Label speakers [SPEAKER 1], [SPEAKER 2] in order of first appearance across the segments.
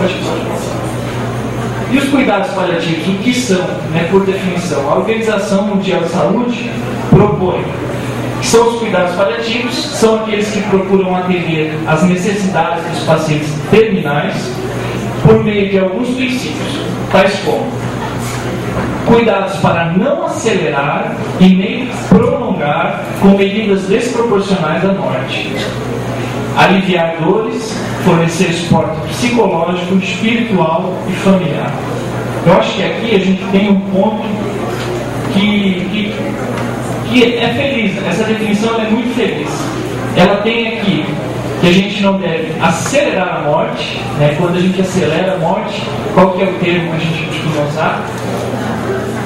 [SPEAKER 1] Pode. E os cuidados paliativos, o que são, né, por definição? A Organização Mundial de Saúde propõe que são os cuidados paliativos, são aqueles que procuram atender às necessidades dos pacientes terminais por meio de alguns princípios, tais como cuidados para não acelerar e nem prolongar com medidas desproporcionais a morte, aliviar dores, fornecer suporte psicológico, espiritual e familiar. Eu acho que aqui a gente tem um ponto que é feliz. Essa definição é muito feliz. Ela tem aqui que a gente não deve acelerar a morte, né? Quando a gente acelera a morte, qual que é o termo que a gente costuma usar?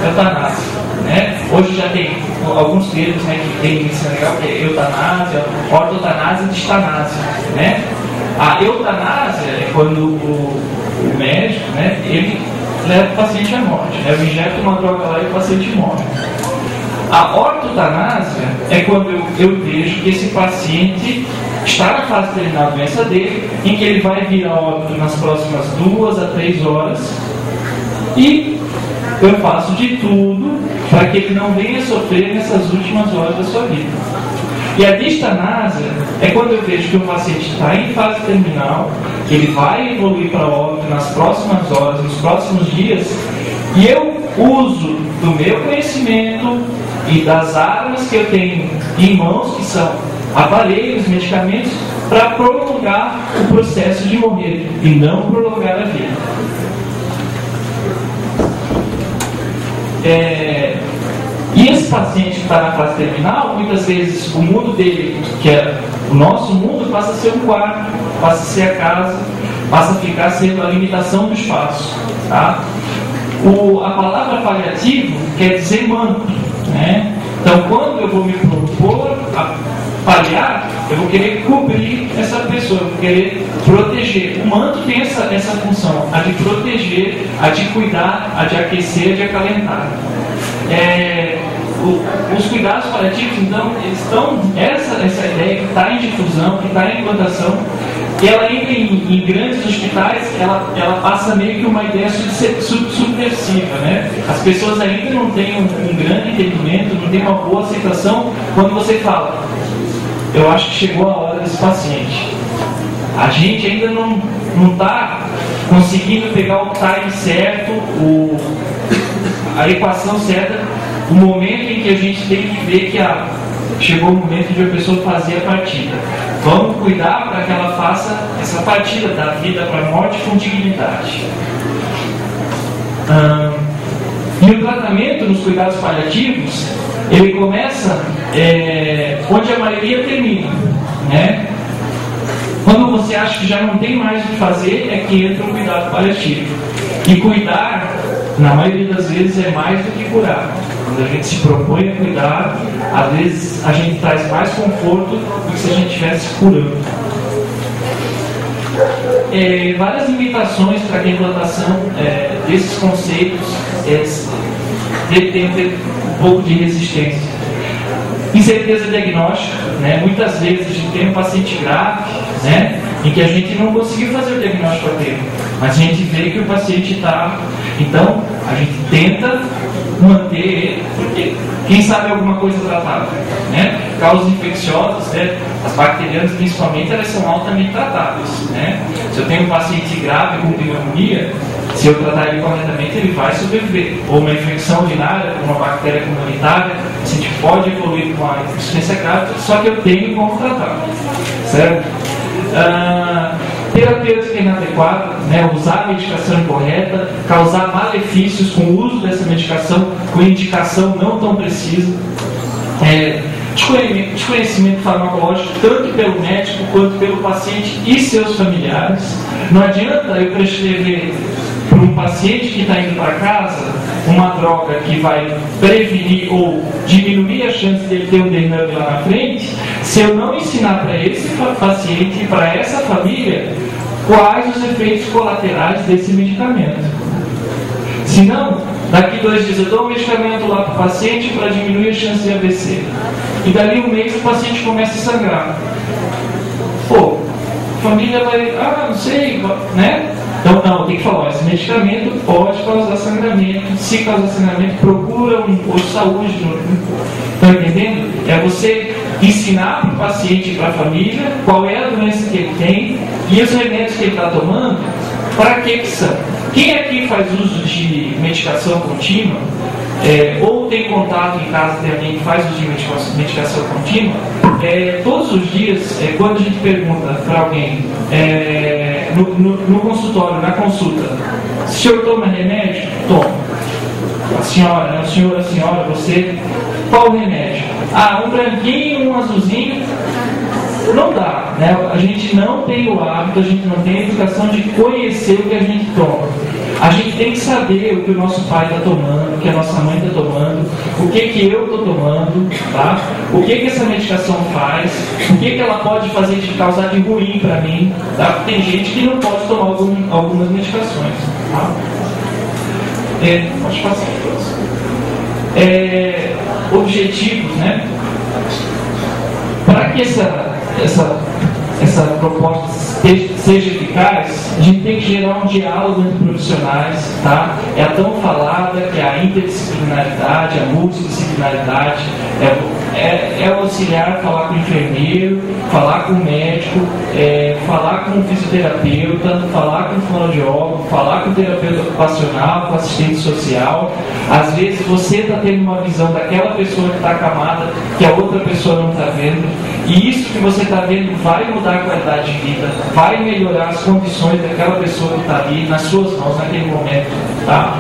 [SPEAKER 1] Eutanásia, né? Hoje já tem alguns termos, né, que tem isso legal, que é eutanásia, ortotanásia e distanásia, né? A eutanásia é quando o médico, né, ele leva o paciente à morte, né? Eu injeto uma droga lá e o paciente morre. A ortotanásia é quando eu vejo que esse paciente está na fase terminal da doença dele, em que ele vai vir a óbito nas próximas 2 a 3 horas, e eu faço de tudo para que ele não venha sofrer nessas últimas horas da sua vida. E a distanásia é quando eu vejo que o paciente está em fase terminal, que ele vai evoluir para óbito nas próximas horas, nos próximos dias, e eu uso do meu conhecimento e das armas que eu tenho em mãos, que são aparelhos, medicamentos, para prolongar o processo de morrer e não prolongar a vida. E esse paciente que está na fase terminal, muitas vezes o mundo dele, que é o nosso mundo, passa a ser um quarto, passa a ser a casa, passa a ficar sendo a limitação do espaço, tá? A palavra paliativo quer dizer manto, né? Então, quando eu vou me propor a paliar, eu vou querer cobrir essa pessoa, eu vou querer proteger. O manto tem essa função, a de proteger, a de cuidar, a de aquecer, a de acalentar. Os cuidados paliativos, então, eles estão, essa ideia que está em difusão, que está em implantação, e ela entra em grandes hospitais, ela passa meio que uma ideia subversiva, né? As pessoas ainda não têm um grande entendimento, não têm uma boa aceitação quando você fala: eu acho que chegou a hora desse paciente. A gente ainda não está conseguindo pegar o time certo, a equação certa, o momento em que a gente tem que ver que chegou o momento de a pessoa fazer a partida. Vamos cuidar para que ela faça essa partida da vida para a morte com dignidade. E o tratamento nos cuidados paliativos, ele começa onde a maioria termina, né? Quando você acha que já não tem mais o que fazer, é que entra o cuidado paliativo. E cuidar, na maioria das vezes, é mais do que curar. Quando a gente se propõe a cuidar, às vezes a gente traz mais conforto do que se a gente estivesse curando. Várias limitações para a implantação desses conceitos tem um pouco de resistência. Incerteza diagnóstica, né? Muitas vezes a gente tem um paciente grave, né, em que a gente não conseguiu fazer o diagnóstico a tempo, mas a gente vê que o paciente está. Então, a gente tenta manter ele, porque quem sabe alguma coisa tratável, né? Causas infecciosas, né? As bacterianas principalmente, elas são altamente tratáveis, né? Se eu tenho um paciente grave com pneumonia, se eu tratar ele corretamente, ele vai sobreviver. Ou uma infecção urinária, com uma bactéria comunitária, a gente pode evoluir com uma insuficiência grave, só que eu tenho como tratar, certo? Terapêutica inadequada, né? Usar a medicação incorreta, causar malefícios com o uso dessa medicação, com indicação não tão precisa. Desconhecimento farmacológico, tanto pelo médico quanto pelo paciente e seus familiares. Não adianta eu prescrever para um paciente que está indo para casa uma droga que vai prevenir ou diminuir a chance dele ter um derrame lá na frente, se eu não ensinar para esse paciente e para essa família quais os efeitos colaterais desse medicamento. Senão, daqui 2 dias eu dou um medicamento lá para o paciente para diminuir a chance de AVC. E dali um mês o paciente começa a sangrar. Pô, a família vai, não sei, né? Então, não, tem que falar, esse medicamento pode causar sangramento, se causar sangramento, procura um posto de saúde. Estão entendendo? É você ensinar para o paciente e para a família qual é a doença que ele tem e os remédios que ele está tomando, para que são. Quem aqui faz uso de medicação contínua, ou tem contato em casa de alguém que faz uso de medicação contínua, todos os dias, quando a gente pergunta para alguém no consultório, na consulta, o senhor toma remédio? Toma. A senhora, o senhor, a senhora, você, qual o remédio? Ah, um branquinho, um azulzinho. Não dá, né? A gente não tem o hábito, a gente não tem a educação de conhecer o que a gente toma. A gente tem que saber o que o nosso pai está tomando, o que a nossa mãe está tomando, o que eu estou tomando, tá? O que essa medicação faz, o que ela pode fazer de causar de ruim para mim, tá? Tem gente que não pode tomar algumas medicações, tá? Pode passar todos. Objetivos, né? Para que essa proposta seja eficaz, a gente tem que gerar um diálogo entre profissionais, tá? É a tão falada que é a interdisciplinaridade, a multidisciplinaridade, é o auxiliar falar com o enfermeiro, falar com o médico, falar com o fisioterapeuta, falar com o fonoaudiólogo, falar com o terapeuta ocupacional, com o assistente social. Às vezes você está tendo uma visão daquela pessoa que está acamada que a outra pessoa não está vendo, e isso que você está vendo vai mudar a qualidade de vida, vai melhorar as condições daquela pessoa que está ali nas suas mãos naquele momento, tá?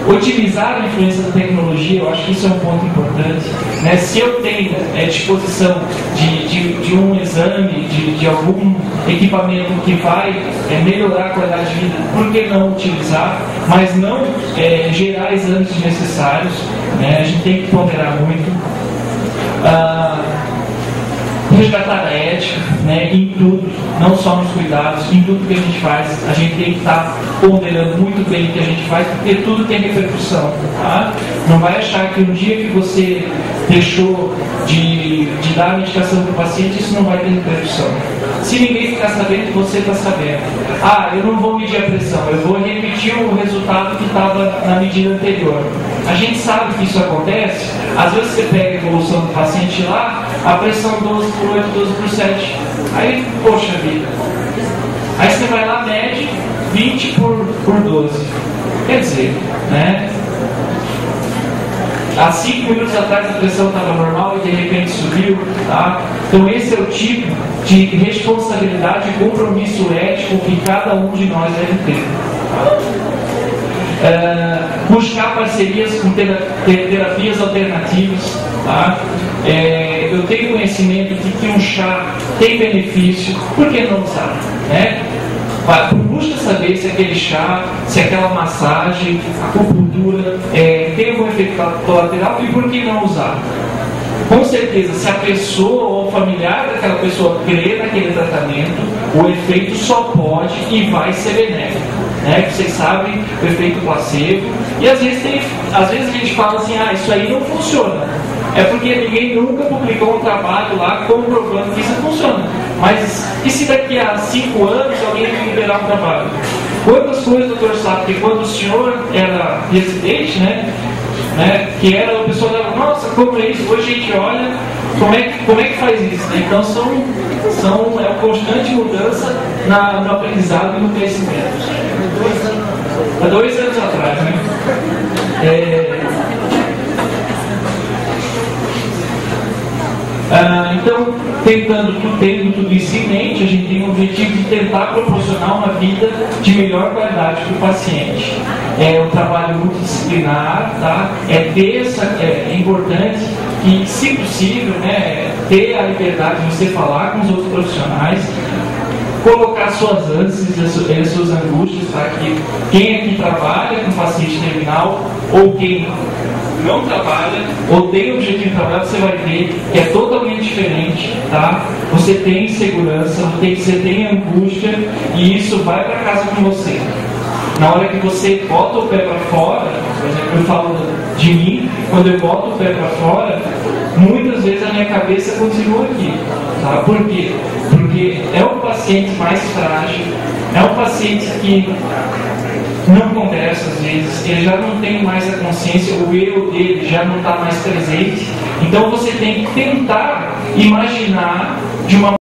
[SPEAKER 1] Otimizar a influência da tecnologia, eu acho que isso é um ponto importante, né? Se eu tenho disposição de um exame, de algum equipamento que vai melhorar a qualidade de vida, por que não utilizar, mas não gerar exames desnecessários, né? A gente tem que ponderar muito. Resgatar a ética, né, em tudo, não só nos cuidados, em tudo que a gente faz. A gente tem que estar ponderando muito bem o que a gente faz, porque tudo tem repercussão, tá? Não vai achar que um dia que você deixou de dar a medicação para o paciente, isso não vai ter repercussão. Se ninguém ficar sabendo, você está sabendo. Ah, eu não vou medir a pressão, eu vou repetir o resultado que estava na medida anterior. A gente sabe que isso acontece. Às vezes você pega a evolução do paciente lá, a pressão 12 por 8, 12 por 7. Aí, poxa vida. Aí você vai lá, mede 20 por 12. Quer dizer, né? Há 5 minutos atrás a pressão estava normal e de repente subiu, tá? Então esse é o tipo de responsabilidade e compromisso ético que cada um de nós deve ter. Buscar parcerias com terapias alternativas, tá? Eu tenho conhecimento de que um chá tem benefício, por que não usar, né? Busca saber se aquele chá, se aquela massagem, a acupuntura tem algum efeito colateral e por que não usar? Com certeza, se a pessoa ou o familiar daquela pessoa crê naquele tratamento, o efeito só pode e vai ser benéfico, né? Vocês sabem o efeito placebo, e às vezes a gente fala assim, isso aí não funciona. É porque ninguém nunca publicou um trabalho lá comprovando que isso funciona. Mas e se daqui a 5 anos alguém liberar um trabalho? Quantas coisas o doutor sabe que quando o senhor era residente, né, que era a pessoa dava, nossa, como é isso? Hoje a gente olha, como é que faz isso? Então é uma constante mudança no aprendizado e no conhecimento. Há 2 anos atrás, né? Então, tendo tudo isso em mente, a gente tem o objetivo de tentar proporcionar uma vida de melhor qualidade para o paciente. É um trabalho multidisciplinar, tá? É importante que, se possível, né, ter a liberdade de você falar com os outros profissionais, colocar suas ânsias e suas angústias, tá? Que quem aqui trabalha com paciente terminal ou quem não trabalha ou tem o objetivo de trabalhar, você vai ver que é totalmente diferente, tá? Você tem insegurança, você tem angústia e isso vai para casa com você. Na hora que você bota o pé para fora, por exemplo, eu falo de mim, quando eu boto o pé para fora, muitas vezes a minha cabeça continua aqui, tá? Por quê? Porque é o paciente mais frágil, é um paciente que não conversa às vezes, ele já não tem mais a consciência, o eu dele já não está mais presente. Então você tem que tentar imaginar de uma